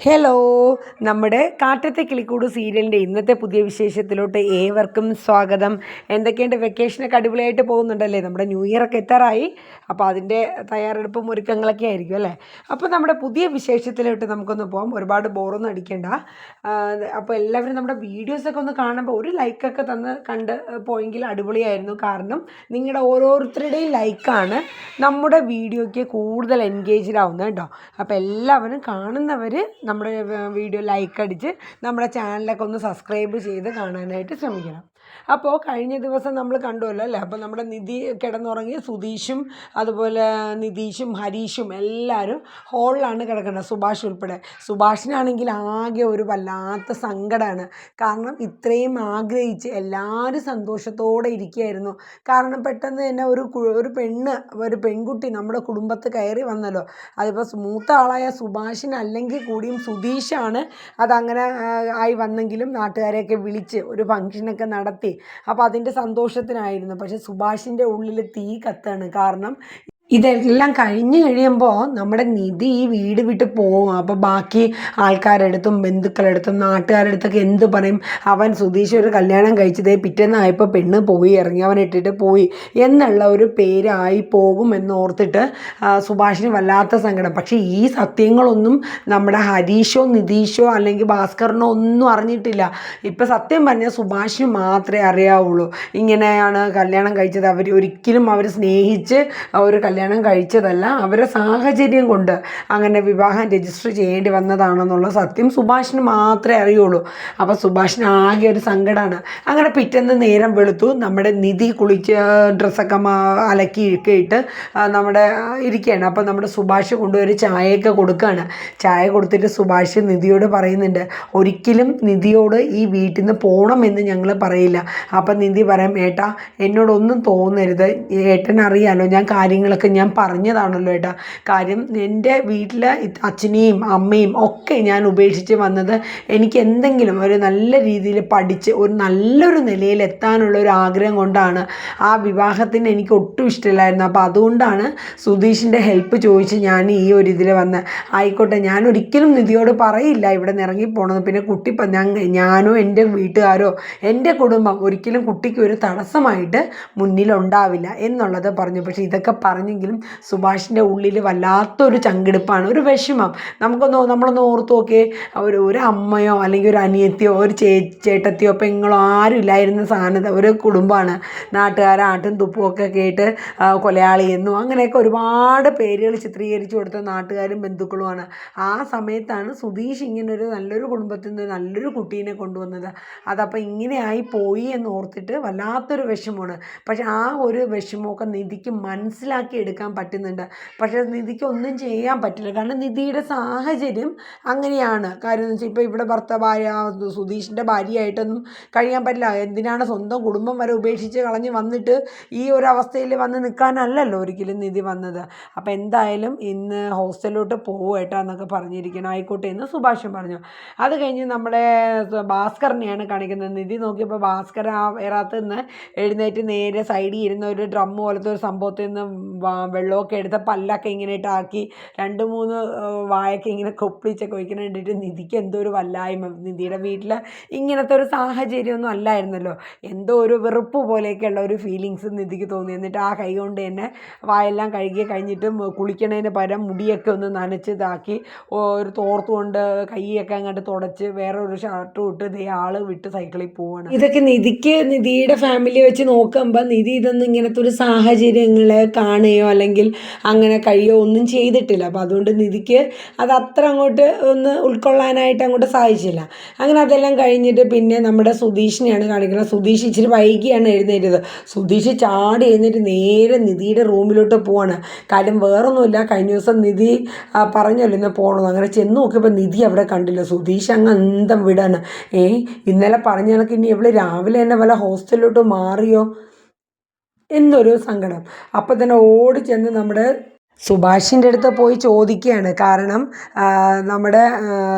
Hello, നമ്മുടെ കാറ്റത്തെ കിളിക്കൂട് സീരിയലിൻ്റെ ഇന്നത്തെ പുതിയ വിശേഷത്തിലോട്ട് ഏവർക്കും സ്വാഗതം. എന്തൊക്കെയുണ്ട്, വെക്കേഷനൊക്കെ അടിപൊളിയായിട്ട് പോകുന്നുണ്ടല്ലേ? നമ്മുടെ ന്യൂ ഇയർ ഒക്കെ എത്താറായി. അപ്പോൾ അതിൻ്റെ തയ്യാറെടുപ്പും ഒരുക്കങ്ങളൊക്കെ ആയിരിക്കും അല്ലേ? അപ്പോൾ നമ്മുടെ പുതിയ വിശേഷത്തിലോട്ട് നമുക്കൊന്ന് പോകാം. ഒരുപാട് ബോറൊന്നും അടിക്കേണ്ട. അപ്പോൾ എല്ലാവരും നമ്മുടെ വീഡിയോസൊക്കെ ഒന്ന് കാണുമ്പോൾ ഒരു ലൈക്കൊക്കെ തന്ന് കണ്ട് പോയെങ്കിൽ അടിപൊളിയായിരുന്നു. കാരണം നിങ്ങളുടെ ഓരോരുത്തരുടെയും ലൈക്കാണ് നമ്മുടെ വീഡിയോയ്ക്ക് കൂടുതൽ എൻഗേജ്ഡ് ആവുന്നത് കേട്ടോ. അപ്പോൾ എല്ലാവരും കാണുന്നവർ നമ്മുടെ വീഡിയോ ലൈക്ക് അടിച്ച് നമ്മുടെ ചാനലൊക്കെ ഒന്ന് സബ്സ്ക്രൈബ് ചെയ്ത് കാണാനായിട്ട് ശ്രമിക്കണം. അപ്പോൾ കഴിഞ്ഞ ദിവസം നമ്മൾ കണ്ടുവല്ലോ അല്ലേ? അപ്പോൾ നമ്മുടെ നിധി കിടന്നുറങ്ങി സുധീഷും അതുപോലെ നിതീഷും ഹരീഷും എല്ലാവരും ഹോളിലാണ് കിടക്കുന്നത്, സുഭാഷ് ഉൾപ്പെടെ. സുഭാഷിനാണെങ്കിൽ ആകെ ഒരു വല്ലാത്ത സങ്കടമാണ്. കാരണം ഇത്രയും ആഗ്രഹിച്ച് എല്ലാവരും സന്തോഷത്തോടെ ഇരിക്കുകയായിരുന്നു. കാരണം പെട്ടെന്ന് തന്നെ ഒരു പെൺകുട്ടി നമ്മുടെ കുടുംബത്ത് കയറി വന്നല്ലോ. അതിപ്പോൾ മൂത്ത ആളായ സുഭാഷിനല്ലെങ്കിൽ കൂടിയും സുധീഷാണ് അതങ്ങനെ ആയി വന്നെങ്കിലും നാട്ടുകാരെയൊക്കെ വിളിച്ച് ഒരു ഫംഗ്ഷനൊക്കെ നടത്തി. അപ്പോൾ അതിൻ്റെ സന്തോഷത്തിനായിരുന്നു. പക്ഷെ സുഭാഷിൻ്റെ ഉള്ളിൽ തീ കത്താണ്. കാരണം ഇതെല്ലാം കഴിഞ്ഞ് കഴിയുമ്പോൾ നമ്മുടെ നിധി ഈ വീട് വിട്ട് പോകും. അപ്പോൾ ബാക്കി ആൾക്കാരെടുത്തും ബന്ധുക്കളെടുത്തും നാട്ടുകാരെടുത്തൊക്കെ എന്ത് പറയും? അവൻ സുധീഷ് ഒരു കല്യാണം കഴിച്ചതേ പിറ്റേന്നായപ്പോൾ പെണ്ണ് പോയി, ഇറങ്ങി, അവൻ ഇട്ടിട്ട് പോയി എന്നുള്ള ഒരു പേരായി പോകും എന്നോർത്തിട്ട് സുഭാഷിന് വല്ലാത്ത സങ്കടം. പക്ഷേ ഈ സത്യങ്ങളൊന്നും നമ്മുടെ ഹരീഷോ നിതീഷോ അല്ലെങ്കിൽ ഭാസ്കറിനോ ഒന്നും അറിഞ്ഞിട്ടില്ല. ഇപ്പം സത്യം പറഞ്ഞാൽ സുഭാഷിന് മാത്രമേ അറിയാവുള്ളൂ ഇങ്ങനെയാണ് കല്യാണം കഴിച്ചത്. ഒരിക്കലും അവർ സ്നേഹിച്ച് ഒരു കല്യാണം കഴിച്ചതല്ല, അവരുടെ സാഹചര്യം കൊണ്ട് അങ്ങനെ വിവാഹം രജിസ്റ്റർ ചെയ്യേണ്ടി വന്നതാണെന്നുള്ള സത്യം സുഭാഷിന് മാത്രമേ അറിയുള്ളൂ. അപ്പോൾ സുഭാഷിന് ആകെ ഒരു സങ്കടമാണ്. അങ്ങനെ പിറ്റേന്ന് നേരം വെളുത്തു, നമ്മുടെ നിധി കുളിച്ച് ഡ്രസ്സൊക്കെ അലക്കിയൊക്കെ ഇട്ട് നമ്മുടെ ഇരിക്കുകയാണ്. അപ്പോൾ നമ്മുടെ സുഭാഷ് കൊണ്ടുപോയി ചായയൊക്കെ കൊടുക്കുകയാണ്. ചായ കൊടുത്തിട്ട് സുഭാഷ് നിധിയോട് പറയുന്നുണ്ട്, ഒരിക്കലും നിധിയോട് ഈ വീട്ടിൽ നിന്ന് പോകണമെന്ന് ഞങ്ങൾ പറയില്ല. അപ്പം നിധി പറയാം, ഏട്ടാ എന്നോടൊന്നും തോന്നരുത്, ഏട്ടനറിയാലോ ഞാൻ കാര്യങ്ങളൊക്കെ ഞാൻ പറഞ്ഞതാണല്ലോ ഏട്ടാ. കാര്യം എൻ്റെ വീട്ടിലെ അച്ഛനെയും അമ്മയും ഒക്കെ ഞാൻ ഉപേക്ഷിച്ച് വന്നത് എനിക്ക് എന്തെങ്കിലും ഒരു നല്ല രീതിയിൽ പഠിച്ച് ഒരു നല്ലൊരു നിലയിൽ എത്താനുള്ള ഒരു ആഗ്രഹം കൊണ്ടാണ്. ആ വിവാഹത്തിന് എനിക്ക് ഒട്ടും ഇഷ്ടമില്ലായിരുന്നു. അപ്പോൾ അതുകൊണ്ടാണ് സുധീഷിൻ്റെ ഹെൽപ്പ് ചോദിച്ച് ഞാൻ ഈ ഒരു ഇതിൽ വന്ന്. ആയിക്കോട്ടെ, ഞാൻ ഒരിക്കലും നിധിയോട് പറയില്ല ഇവിടെ നിന്ന് ഇറങ്ങിപ്പോണമെന്ന്. പിന്നെ കുട്ടി ഞാനോ എൻ്റെ വീട്ടുകാരോ എൻ്റെ കുടുംബം ഒരിക്കലും കുട്ടിക്ക് ഒരു തടസ്സമായിട്ട് മുന്നിലുണ്ടാവില്ല എന്നുള്ളത് പറഞ്ഞു. പക്ഷേ ഇതൊക്കെ പറഞ്ഞെങ്കിലും സുഭാഷിൻ്റെ ഉള്ളിൽ വല്ലാത്തൊരു ചങ്കിടിപ്പാണ്, ഒരു വിഷമം. നമ്മളൊന്ന് ഓർത്ത് നോക്കിയേ, ഒരു അമ്മയോ അല്ലെങ്കിൽ ഒരു അനിയത്തിയോ ഒരു ചേട്ടത്തിയോ പെങ്ങളോ ആരും ഇല്ലായിരുന്ന സ്ഥാനത്ത് ഒരു കുടുംബമാണ്. നാട്ടുകാരെ ആട്ടും തുപ്പും ഒക്കെ കേട്ട് കൊലയാളിയെന്നും അങ്ങനെയൊക്കെ ഒരുപാട് പേരുകൾ ചിത്രീകരിച്ചു കൊടുത്ത നാട്ടുകാരും ബന്ധുക്കളുമാണ്. ആ സമയത്താണ് സുധീഷ് ഇങ്ങനൊരു നല്ലൊരു കുടുംബത്തിൽ നിന്ന് നല്ലൊരു കുട്ടീനെ കൊണ്ടുവന്നത്. അതപ്പോൾ ഇങ്ങനെയായി പോയി എന്ന് ഓർത്തിട്ട് വല്ലാത്തൊരു വിഷമമാണ്. പക്ഷെ ആ ഒരു വിഷമമൊക്കെ നിധിക്ക് മനസ്സിലാക്കി എടുക്കാൻ പറ്റുന്നുണ്ട്. പക്ഷേ നിധിക്ക് ഒന്നും ചെയ്യാൻ പറ്റില്ല. കാരണം നിധിയുടെ സാഹചര്യം അങ്ങനെയാണ്. കാര്യം എന്ന് വെച്ചാൽ ഇപ്പോൾ ഇവിടെ ഭാര്യ സുധീഷിൻ്റെ ഭാര്യയായിട്ടൊന്നും കഴിയാൻ പറ്റില്ല. എന്തിനാണ് സ്വന്തം കുടുംബം വരെ ഉപേക്ഷിച്ച് കളഞ്ഞ് വന്നിട്ട് ഈ ഒരു അവസ്ഥയിൽ വന്ന് നിൽക്കാനല്ലല്ലോ ഒരിക്കലും നിധി വന്നത്. അപ്പോൾ എന്തായാലും ഇന്ന് ഹോസ്റ്റലിലോട്ട് പോവേട്ടാ എന്നൊക്കെ പറഞ്ഞിരിക്കണം. ആയിക്കോട്ടെ എന്ന് സുഭാഷും പറഞ്ഞു. അത് കഴിഞ്ഞ് നമ്മുടെ ഭാസ്കറിനെയാണ് കാണിക്കുന്നത്. നിധി നോക്കിയപ്പോൾ ഭാസ്കർ ആ വേറാത്ത് നിന്ന് എഴുന്നേറ്റ് നേരെ സൈഡിൽ ഇരുന്ന ഒരു ഡ്രം പോലത്തെ ഒരു സംഭവത്തിൽ നിന്ന് വെള്ളമൊക്കെ എടുത്ത് പല്ലൊക്കെ ഇങ്ങനെ ഇട്ടാക്കി 2-3 വായൊക്കെ ഇങ്ങനെ കൊപ്പിളിച്ചൊക്കെ വയ്ക്കുന്ന കണ്ടിട്ട് നിധിക്ക് എന്തോ ഒരു വല്ലായ്മ. നിധിയുടെ വീട്ടിൽ ഇങ്ങനത്തെ ഒരു സാഹചര്യമൊന്നും അല്ലായിരുന്നല്ലോ. എന്തോ ഒരു വെറുപ്പ് പോലെയൊക്കെയുള്ള ഒരു ഫീലിങ്സ് നിധിക്ക് തോന്നി. എന്നിട്ട് ആ കൈ കൊണ്ട് തന്നെ വായെല്ലാം കഴുകി കഴിഞ്ഞിട്ട് കുളിക്കണതിന് പകരം മുടിയൊക്കെ ഒന്ന് നനച്ചിതാക്കി ഒരു തോർത്തുകൊണ്ട് കൈയൊക്കെ അങ്ങോട്ട് തുടച്ച് വേറൊരു ഷർട്ടും ഇട്ട് ആൾ വിട്ട് സൈക്കിളിൽ പോവാണ്. ഇതൊക്കെ നിധിയുടെ ഫാമിലി വെച്ച് നോക്കുമ്പോൾ നിധി ഇതൊന്നും ഇങ്ങനത്തെ ഒരു സാഹചര്യങ്ങളെ കാണുകയോ അല്ലെങ്കിൽ അങ്ങനെ കഴിയോ ഒന്നും ചെയ്തിട്ടില്ല. അപ്പോൾ അതുകൊണ്ട് നിധിക്ക് അത് അത്ര അങ്ങോട്ട് ഒന്ന് ഉൾക്കൊള്ളാനായിട്ട് അങ്ങോട്ട് സാധിച്ചില്ല. അങ്ങനെ അതെല്ലാം കഴിഞ്ഞിട്ട് പിന്നെ നമ്മുടെ സുധീഷിനെയാണ് കാണിക്കുന്നത്. സുധീഷ് ഇച്ചിരി വൈകിയാണ് എഴുന്നേറ്റത്. സുധീഷ് ചാടി എഴുന്നേറ്റ് നേരെ നിധിയുടെ റൂമിലോട്ട് പോവാണ്. കാര്യം വേറൊന്നുമില്ല, കഴിഞ്ഞ ദിവസം നിധി പറഞ്ഞല്ലോ ഇന്ന് പോകണമെന്ന്. അങ്ങനെ ചെന്ന് നോക്കിയപ്പോൾ നിധി അവിടെ കണ്ടില്ല. സുധീഷ് അങ്ങ് അന്തം വിടാണ്. ഇന്നലെ പറഞ്ഞ കണക്ക് ഇനി ഇവള് രാവിലെ തന്നെ വല്ല ഹോസ്റ്റലിലോട്ട് മാറിയോ എന്നൊരു സങ്കടം. അപ്പം തന്നെ ഓടി ചെന്ന് നമ്മുടെ സുഭാഷിൻ്റെ അടുത്ത് പോയി ചോദിക്കുകയാണ്. കാരണം നമ്മുടെ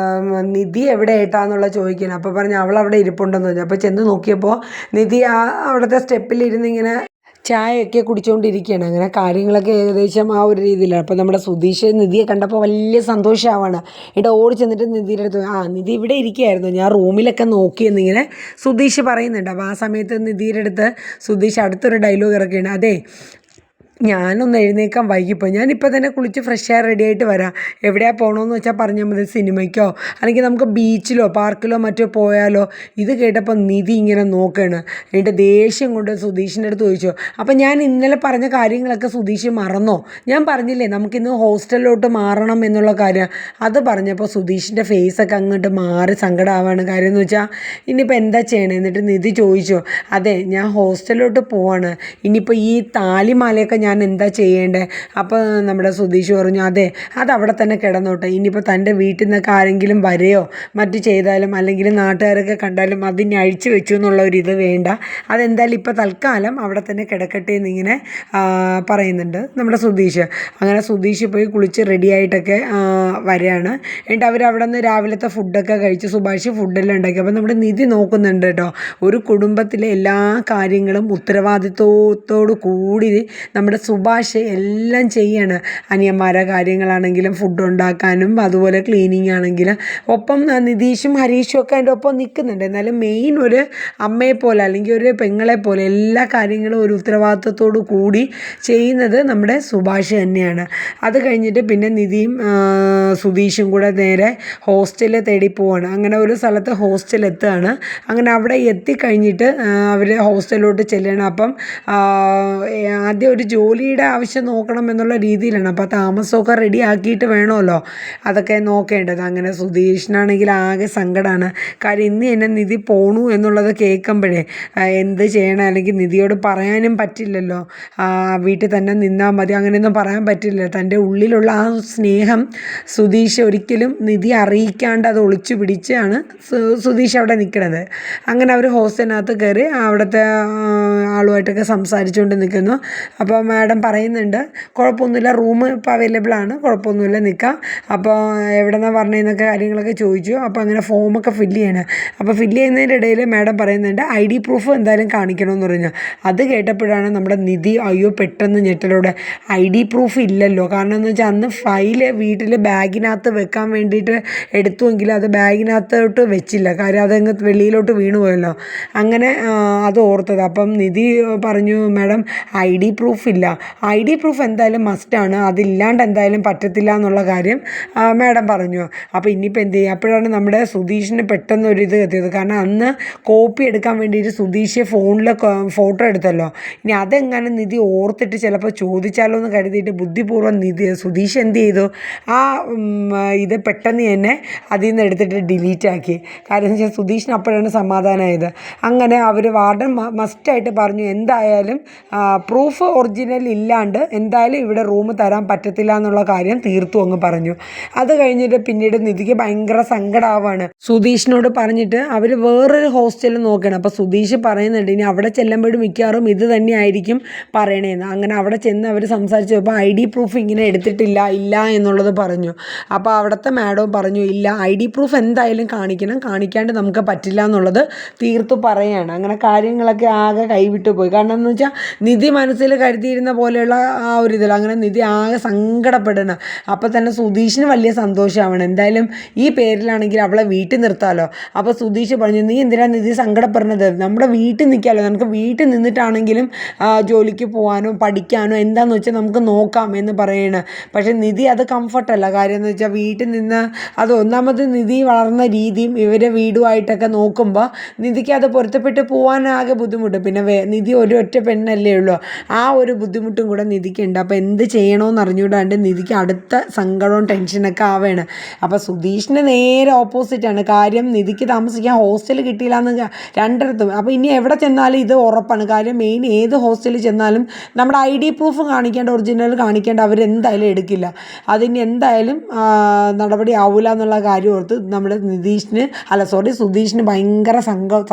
നിധി എവിടെ ഏട്ടാന്നുള്ള ചോദിക്കുകയാണ്. അപ്പോൾ പറഞ്ഞു അവളവിടെ ഇരിപ്പുണ്ടെന്ന് പറഞ്ഞു. അപ്പോൾ ചെന്ന് നോക്കിയപ്പോൾ നിധി അവിടുത്തെ സ്റ്റെപ്പിലിരുന്ന് ഇങ്ങനെ ചായയൊക്കെ കുടിച്ചുകൊണ്ടിരിക്കുകയാണ്. അങ്ങനെ കാര്യങ്ങളൊക്കെ ഏകദേശം ആ ഒരു രീതിയിലാണ്. അപ്പോൾ നമ്മുടെ സുധീഷ് നിധിയെ കണ്ടപ്പോൾ വലിയ സന്തോഷമാവാണ്. എന്നിട്ട് ഓടി ചെന്നിട്ട് നിധിയുടെ അടുത്ത് നിധി ഇവിടെ ഇരിക്കുകയായിരുന്നു, ഞാൻ റൂമിലൊക്കെ നോക്കിയെന്നിങ്ങനെ സുധീഷ് പറയുന്നുണ്ട്. അപ്പോൾ ആ സമയത്ത് നിധിയുടെ അടുത്ത് സുധീഷ് അടുത്തൊരു ഡയലോഗ് ഇറക്കുകയാണ്. അതെ, ഞാനൊന്ന് എഴുന്നേക്കാൻ വൈകിപ്പോയി, ഞാനിപ്പോൾ തന്നെ കുളിച്ച് ഫ്രഷായി റെഡി ആയിട്ട് വരാം. എവിടെയാണ് പോകണമെന്ന് വെച്ചാൽ പറഞ്ഞാൽ മതി, സിനിമയ്ക്കോ അല്ലെങ്കിൽ നമുക്ക് ബീച്ചിലോ പാർക്കിലോ മറ്റോ പോയാലോ. ഇത് കേട്ടപ്പോൾ നിധി ഇങ്ങനെ നോക്കുകയാണ്. എന്നിട്ട് ദേഷ്യം കൊണ്ട് സുധീഷിൻ്റെ അടുത്ത് ചോദിച്ചു, അപ്പം ഞാൻ ഇന്നലെ പറഞ്ഞ കാര്യങ്ങളൊക്കെ സുധീഷ് മറന്നോ? ഞാൻ പറഞ്ഞില്ലേ നമുക്കിന്ന് ഹോസ്റ്റലിലോട്ട് മാറണം എന്നുള്ള കാര്യം. അത് പറഞ്ഞപ്പോൾ സുധീഷിൻ്റെ ഫേസൊക്കെ അങ്ങോട്ട് മാറി സങ്കടമാവാണ്. കാര്യം എന്ന് വെച്ചാൽ ഇനിയിപ്പോൾ എന്താ ചെയ്യണേ? എന്നിട്ട് നിധി ചോദിച്ചു, അതെ ഞാൻ ഹോസ്റ്റലിലോട്ട് പോവാണ്, ഇനിയിപ്പോൾ ഈ താലിമാലയൊക്കെ ഞാൻ എന്താ ചെയ്യേണ്ടത്? അപ്പോൾ നമ്മുടെ സുധീഷ് പറഞ്ഞു, അതെ അതവിടെ തന്നെ കിടന്നോട്ടെ, ഇനിയിപ്പോൾ തൻ്റെ വീട്ടിൽ നിന്നൊക്കെ ആരെങ്കിലും വരെയോ മറ്റു ചെയ്താലും അല്ലെങ്കിൽ നാട്ടുകാരൊക്കെ കണ്ടാലും അതിനെ അഴിച്ചു വെച്ചു എന്നുള്ള ഒരു ഇത് വേണ്ട, അതെന്തായാലും ഇപ്പോൾ തൽക്കാലം അവിടെ തന്നെ കിടക്കട്ടെ എന്നിങ്ങനെ പറയുന്നുണ്ട് നമ്മുടെ സുധീഷ്. അങ്ങനെ സുധീഷ് പോയി കുളിച്ച് റെഡിയായിട്ടൊക്കെ വരികയാണ്. എന്നിട്ട് അവരവിടെ നിന്ന് രാവിലത്തെ ഫുഡൊക്കെ കഴിച്ച് സുഭാഷ് ഫുഡെല്ലാം ഉണ്ടാക്കി. അപ്പോൾ നമ്മുടെ നിധി നോക്കുന്നുണ്ട് കേട്ടോ, ഒരു കുടുംബത്തിലെ എല്ലാ കാര്യങ്ങളും ഉത്തരവാദിത്വത്തോടു കൂടി നമ്മുടെ സുഭാഷ് എല്ലാം ചെയ്യാണ്. അനിയന്മാരെ കാര്യങ്ങളാണെങ്കിലും ഫുഡ് ഉണ്ടാക്കാനും അതുപോലെ ക്ലീനിങ് ആണെങ്കിലും ഒപ്പം നിതീഷും ഹരീഷും ഒക്കെ അതിൻ്റെ ഒപ്പം നിൽക്കുന്നുണ്ട്. എന്നാലും മെയിൻ ഒരു അമ്മയെ പോലെ അല്ലെങ്കിൽ ഒരു പെങ്ങളെ പോലെ എല്ലാ കാര്യങ്ങളും ഒരു ഉത്തരവാദിത്വത്തോടു കൂടി ചെയ്യുന്നത് നമ്മുടെ സുഭാഷ് തന്നെയാണ്. അത് കഴിഞ്ഞിട്ട് പിന്നെ നിധിയും സുധീഷും കൂടെ നേരെ ഹോസ്റ്റലിൽ തേടി പോവാണ്. അങ്ങനെ ഒരു സ്ഥലത്ത് ഹോസ്റ്റലിൽ എത്തുകയാണ്. അങ്ങനെ അവിടെ എത്തിക്കഴിഞ്ഞിട്ട് അവർ ഹോസ്റ്റലിലോട്ട് ചെല്ലണം. അപ്പം ആദ്യം ഒരു ജോലിയുടെ ആവശ്യം നോക്കണം എന്നുള്ള രീതിയിലാണ്. അപ്പോൾ താമസമൊക്കെ റെഡി ആക്കിയിട്ട് വേണമല്ലോ അതൊക്കെ നോക്കേണ്ടത്. അങ്ങനെ സുധീഷിനാണെങ്കിൽ ആകെ സങ്കടമാണ്. കാര്യം ഇന്ന് എന്നെ നിധി പോണു എന്നുള്ളത് കേൾക്കുമ്പോഴേ എന്ത് ചെയ്യണം, അല്ലെങ്കിൽ നിധിയോട് പറയാനും പറ്റില്ലല്ലോ, വീട്ടിൽ തന്നെ നിന്നാൽ മതി അങ്ങനെയൊന്നും പറയാൻ പറ്റില്ല. തൻ്റെ ഉള്ളിലുള്ള ആ സ്നേഹം സുധീഷ് ഒരിക്കലും നിധി അറിയിക്കാണ്ട് അത് ഒളിച്ചു പിടിച്ചാണ് സുധീഷ് അവിടെ നിൽക്കുന്നത്. അങ്ങനെ അവർ ഹോസ്റ്റലിനകത്ത് കയറി അവിടുത്തെ ആളുമായിട്ടൊക്കെ സംസാരിച്ചുകൊണ്ട് നിൽക്കുന്നു. അപ്പോൾ മാഡം പറയുന്നുണ്ട്, കുഴപ്പമൊന്നുമില്ല, റൂം ഇപ്പോൾ അവൈലബിൾ ആണ്, കുഴപ്പമൊന്നുമില്ല, നിൽക്കാം. അപ്പോൾ എവിടെ നിന്നാണ് പറഞ്ഞതെന്നൊക്കെ കാര്യങ്ങളൊക്കെ ചോദിച്ചു. അപ്പോൾ അങ്ങനെ ഫോമൊക്കെ ഫില്ല് ചെയ്യണം. അപ്പോൾ ഫില്ല് ചെയ്യുന്നതിൻ്റെ ഇടയിൽ മാഡം പറയുന്നുണ്ട് ID പ്രൂഫ് എന്തായാലും കാണിക്കണമെന്ന് പറഞ്ഞു. അത് കേട്ടപ്പോഴാണ് നമ്മുടെ നിധി അയ്യോ പെട്ടെന്ന് ഞെട്ടലോടെ, ID പ്രൂഫ് ഇല്ലല്ലോ. കാരണം എന്ന് വെച്ചാൽ അന്ന് ഫയല് വീട്ടിൽ ബാഗിനകത്ത് വെക്കാൻ വേണ്ടിയിട്ട് എടുത്തുവെങ്കിൽ അത് ബാഗിനകത്തോട്ട് വെച്ചില്ല, കാര്യം അതങ്ങ് വെളിയിലോട്ട് വീണു പോയല്ലോ. അങ്ങനെ അത് ഓർത്തത്. അപ്പം നിധി പറഞ്ഞു, മാഡം ID പ്രൂഫ് ഇല്ല, ID പ്രൂഫ് എന്തായാലും മസ്റ്റാണ്, അതില്ലാണ്ട് എന്തായാലും പറ്റത്തില്ല എന്നുള്ള കാര്യം മാഡം പറഞ്ഞു. അപ്പോൾ ഇനിയിപ്പോൾ എന്ത് ചെയ്യും? അപ്പോഴാണ് നമ്മുടെ സുധീഷിന് പെട്ടെന്ന് ഒരു ഇത് എത്തിയത്. കാരണം അന്ന് കോപ്പി എടുക്കാൻ വേണ്ടിയിട്ട് സുധീഷ് ഫോണിൽ ഫോട്ടോ എടുത്തല്ലോ. ഇനി അതെങ്ങനെ നിധി ഓർത്തിട്ട് ചിലപ്പോൾ ചോദിച്ചാലോ എന്ന് കരുതിയിട്ട് ബുദ്ധിപൂർവ്വം സുധീഷ് എന്ത് ചെയ്തു, ആ ഇത് പെട്ടെന്ന് തന്നെ അതിൽ നിന്ന് എടുത്തിട്ട് ഡിലീറ്റ് ആക്കി. കാര്യം എന്ന് വെച്ചാൽ സുധീഷിന് അപ്പോഴാണ് സമാധാനമായത്. അങ്ങനെ അവർ വാർഡൻ മസ്റ്റായിട്ട് പറഞ്ഞു, എന്തായാലും പ്രൂഫ് ഒറിജിനൽ ഇല്ലാണ്ട് എന്തായാലും ഇവിടെ റൂം തരാൻ പറ്റത്തില്ല എന്നുള്ള കാര്യം തീർത്തു അങ്ങ് പറഞ്ഞു. അത് കഴിഞ്ഞിട്ട് പിന്നീട് നിധിക്ക് ഭയങ്കര സങ്കടമാവാണ്. സുധീഷിനോട് പറഞ്ഞിട്ട് അവർ വേറൊരു ഹോസ്റ്റലിൽ നോക്കണം. അപ്പോൾ സുധീഷ് പറയുന്നുണ്ട്, ഇനി അവിടെ ചെല്ലുമ്പോഴും മിക്കവാറും ഇത് തന്നെയായിരിക്കും പറയണേന്ന്. അങ്ങനെ അവിടെ ചെന്ന് അവർ സംസാരിച്ചപ്പോൾ ID പ്രൂഫ് ഇങ്ങനെ എടുത്തിട്ടില്ല ഇല്ല എന്നുള്ളത് പറഞ്ഞു. അപ്പോൾ അവിടുത്തെ മാഡവും പറഞ്ഞു, ഇല്ല ID പ്രൂഫ് എന്തായാലും കാണിക്കണം, കാണിക്കാണ്ട് നമുക്ക് പറ്റില്ല എന്നുള്ളത് തീർത്തു പറയുകയാണ്. അങ്ങനെ കാര്യങ്ങളൊക്കെ ആകെ കൈവിട്ടു പോയി. കാരണം എന്ന് വെച്ചാൽ നിധി മനസ്സിൽ കരുതിയിരുന്ന പോലെയുള്ള ആ ഒരു ഇതിൽ അങ്ങനെ നിധി ആകെ സങ്കടപ്പെടുന്നു. അപ്പോൾ തന്നെ സുധീഷിന് വലിയ സന്തോഷമാണ്, എന്തായാലും ഈ പേരിലാണെങ്കിൽ അവളെ വീട്ടിൽ നിർത്താമല്ലോ. അപ്പോൾ സുധീഷ് പറഞ്ഞു, നീ എന്തിനാണ് നിധി സങ്കടപ്പെടുന്നത്, നമ്മുടെ വീട്ടിൽ നിൽക്കാമല്ലോ, നമുക്ക് വീട്ടിൽ നിന്നിട്ടാണെങ്കിലും ജോലിക്ക് പോകാനോ പഠിക്കാനോ എന്താണെന്ന് വെച്ചാൽ നമുക്ക് നോക്കാം എന്ന് പറയണം. പക്ഷേ നിധി അത് കംഫർട്ടല്ല. കാര്യം എന്ന് വെച്ചാൽ വീട്ടിൽ നിന്ന് അത് ഒന്നാമത് നിധി വളർന്ന രീതിയും ഇവരെ വീടുമായിട്ടൊക്കെ നോക്കുമ്പോൾ നിധിക്ക് അത് പൊരുത്തപ്പെട്ട് പോകാനാകെ ബുദ്ധിമുട്ട്. പിന്നെ നിധി ഒരു ഒറ്റ പെണ്ണല്ലേ ഉള്ളൂ, ആ ഒരു ബുദ്ധിമുട്ടും കൂടെ നിധിക്കുണ്ട്. അപ്പോൾ എന്ത് ചെയ്യണമെന്ന് അറിഞ്ഞുകൂടാണ്ട് നിധിക്ക് അടുത്ത സങ്കടവും ടെൻഷനൊക്കെ ആവുകയാണ്. അപ്പോൾ സുധീഷിന് നേരെ ഓപ്പോസിറ്റാണ് കാര്യം. നിധിക്ക് താമസിക്കാൻ ഹോസ്റ്റൽ കിട്ടിയില്ല എന്ന് രണ്ടിടത്തും. അപ്പോൾ ഇനി എവിടെ ചെന്നാലും ഇത് ഉറപ്പാണ്. കാര്യം മെയിൻ ഏത് ഹോസ്റ്റലിൽ ചെന്നാലും നമ്മുടെ ID പ്രൂഫ് കാണിക്കേണ്ട, ഒറിജിനൽ കാണിക്കേണ്ട അവരെന്തായാലും എടുക്കില്ല. അതിന് എന്തായാലും നടപടി ആവില്ല എന്നുള്ള കാര്യം ഓർത്ത് നമ്മുടെ സുധീഷിന് ഭയങ്കര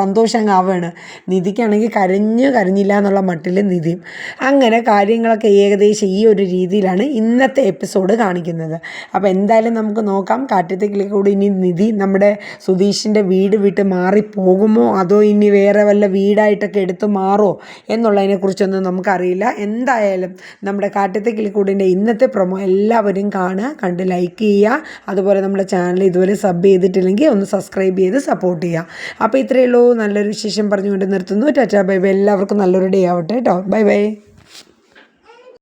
സന്തോഷം ആവുകയാണ്. നിധിക്കാണെങ്കിൽ കരഞ്ഞില്ല എന്നുള്ള മട്ടിൽ നിധിയും. അങ്ങനെ കാര്യങ്ങളൊക്കെ ഏകദേശം ഈ ഒരു രീതിയിലാണ് ഇന്നത്തെ എപ്പിസോഡ് കാണിക്കുന്നത്. അപ്പോൾ എന്തായാലും നമുക്ക് നോക്കാം, കാറ്റത്തെ കിളിക്കൂട് ഇനി നിധി നമ്മുടെ സുധീഷിൻ്റെ വീട് വിട്ട് മാറിപ്പോകുമോ അതോ ഇനി വേറെ വല്ല വീടായിട്ടൊക്കെ എടുത്ത് മാറോ എന്നുള്ളതിനെക്കുറിച്ചൊന്നും നമുക്കറിയില്ല. എന്തായാലും നമ്മുടെ കാറ്റത്തെ കിളിക്കൂടിൻ്റെ ഇന്നത്തെ പ്രൊമോ എല്ലാവരും കാണുക, കണ്ട് ലൈക്ക് ചെയ്യുക. അതുപോലെ നമ്മുടെ ചാനൽ ഇതുവരെ സബ് ചെയ്തിട്ടില്ലെങ്കിൽ ഒന്ന് സബ്സ്ക്രൈബ് ചെയ്ത് സപ്പോർട്ട് ചെയ്യുക. അപ്പോൾ ഇത്രയേ ഉള്ളൂ. നല്ലൊരു വിശേഷം പറഞ്ഞുകൊണ്ട് നിർത്തുന്നു. Tata bye bye. എല്ലാവർക്കും നല്ലൊരു ഡേ ആവട്ടെ കേട്ടോ. Bye bye.